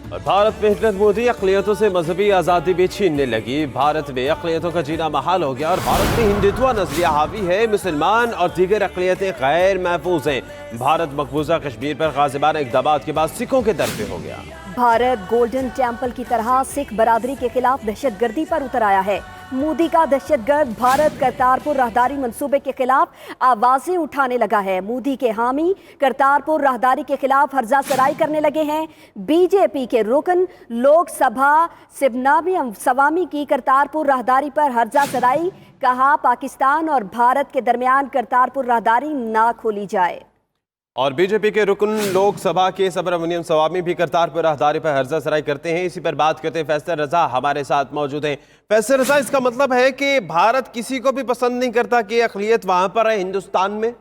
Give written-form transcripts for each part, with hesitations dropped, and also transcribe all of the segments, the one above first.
और भारत में हिटलर मोदी अक़लियतों से मजहबी आज़ादी भी छीनने लगी। भारत में अक़लियतों का जीना महाल हो गया और भारत में हिंदुत्व नजरिया हावी है। मुसलमान और दीगर अक़लियतें गैर महफूज हैं। भारत मकबूजा कश्मीर पर गाज़िबाना इक़दामात के बाद सिखों के दर पे हो गया। भारत गोल्डन टेम्पल की तरह सिख बरादरी के खिलाफ दहशतगर्दी पर उतर आया है। मोदी का दहशतगर्द भारत करतारपुर राहदारी मंसूबे के खिलाफ आवाजें उठाने लगा है। मोदी के हामी करतारपुर राहदारी के खिलाफ हर्जा सराई करने लगे हैं। बीजेपी के रुकन लोकसभा सिबनामी सवामी की करतारपुर राहदारी पर हर्जा सराई, कहा पाकिस्तान और भारत के दरमियान करतारपुर राहदारी ना खोली जाए। और बीजेपी के रुकन लोकसभा के सुब्रमण्यम स्वामी भी करतारपुर राहदारी पर हर्जा सराई करते हैं। इसी पर बात करते हैं। फैसल रजा हमारे साथ मौजूद हैं। फैसल रजा, इसका मतलब है कि भारत किसी को भी पसंद नहीं करता कि अक़लियत वहां पर है हिंदुस्तान में?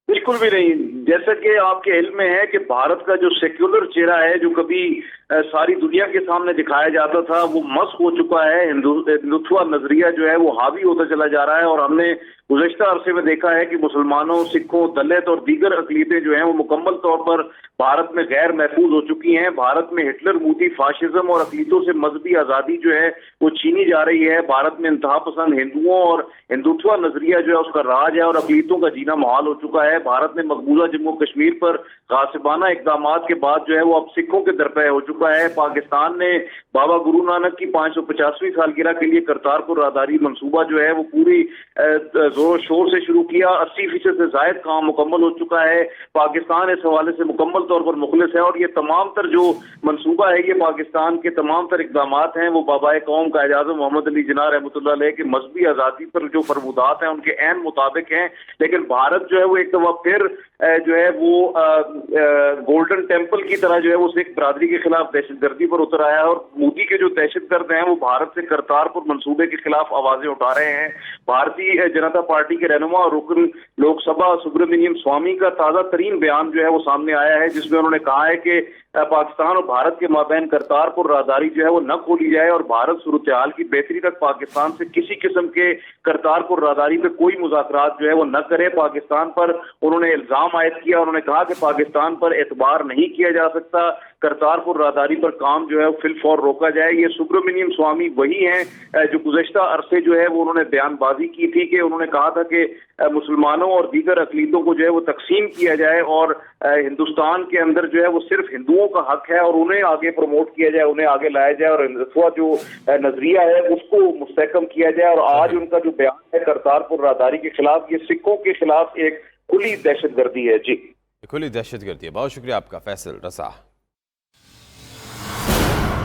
बिल्कुल भी नहीं। जैसा कि आपके इल्म में है कि भारत का जो सेक्युलर चेहरा है, जो कभी सारी दुनिया के सामने दिखाया जाता था, वो मस्क हो चुका है। हिंदुत्व नजरिया जो है वो हावी होता चला जा रहा है। और हमने गुज़श्ता अरसे में देखा है कि मुसलमानों, सिखों, दलित और दीगर अक़लियतें जो हैं वो मुकम्मल तौर पर भारत में गैर महफूज हो चुकी हैं। भारत में हिटलर मोदी फाशिज्म और अक़लियतों से मजहबी आज़ादी जो है वो छीनी जा रही है। भारत में इंतहा पसंद हिंदुओं और हिंदुत्व नजरिया जो है उसका राज है और अक़लियतों का जीना मुहाल हो चुका है। भारत ने मकबूजा जम्मू कश्मीर पर गासिबाना इक़दामात के बाद जो है वो अब सिखों के दरपे हो चुका है। पाकिस्तान ने बाबा गुरु नानक की 550वीं सालगिरह के लिए करतारपुर राहदारी मंसूबा जो है वो पूरी जोर शोर से शुरू किया। 80% से जायद काम मुकम्मल हो चुका है। पाकिस्तान इस हवाले से मुकम्मल तौर पर मुखलिस है और ये तमाम तर जो मंसूबा है, ये पाकिस्तान के तमाम तर इक़दामात हैं वो बाबाए कौम कायद आज़म मोहम्मद अली जिन्ना रहमतुल्लाह अलैह के मजहबी आज़ादी पर जो फरमूदात हैं उनके ऐन मुताबिक हैं। लेकिन भारत जो है वो एक दफा फिर जो है वो गोल्डन टेम्पल की तरह जो है वो सिख बरादरी के खिलाफ दहशतगर्दी पर उतर आया है। और मोदी के जो दहशतगर्द हैं वो भारत से करतारपुर मंसूबे के खिलाफ आवाजें उठा रहे हैं। भारतीय जनता पार्टी के रहनुमा और रुकन लोकसभा सुब्रमण्यम स्वामी का ताज़ा तरीन बयान जो है वो सामने आया है, जिसमें उन्होंने कहा है कि पाकिस्तान और भारत के माबैन करतारपुर राहदारी जो है वो न खोली जाए और भारत सूरत हाल की बेहतरी तक पाकिस्तान से किसी किस्म के करतारपुर राहदारी पे कोई मुज़ाकरात जो है वो न करे। पाकिस्तान पर उन्होंने इल्जाम आयद किया। उन्होंने कहा कि पाकिस्तान पर एतबार नहीं किया जा सकता, करतारपुर राहदारी पर काम जो है फिलफौर रोका जाए। ये सुब्रमण्यम स्वामी वही हैं जो गुज़श्ता अरसे जो है वो उन्होंने बयानबाजी की थी कि उन्होंने कहा था कि मुसलमानों और दीगर अक़लियतों को जो है वो तकसीम किया जाए और हिंदुस्तान के अंदर जो है वो सिर्फ हिंदुओं का हक है और उन्हें आगे प्रमोट किया जाए, उन्हें आगे लाया जाए और हिंदुत्व जो नजरिया है उसको मुस्तहकम किया जाए। और आज उनका जो बयान है करतारपुर राहदारी के खिलाफ, ये सिखों के खिलाफ एक खुली दहशतगर्दी है। जी, खुली दहशतगर्दी है। बहुत शुक्रिया आपका फैसल रजा।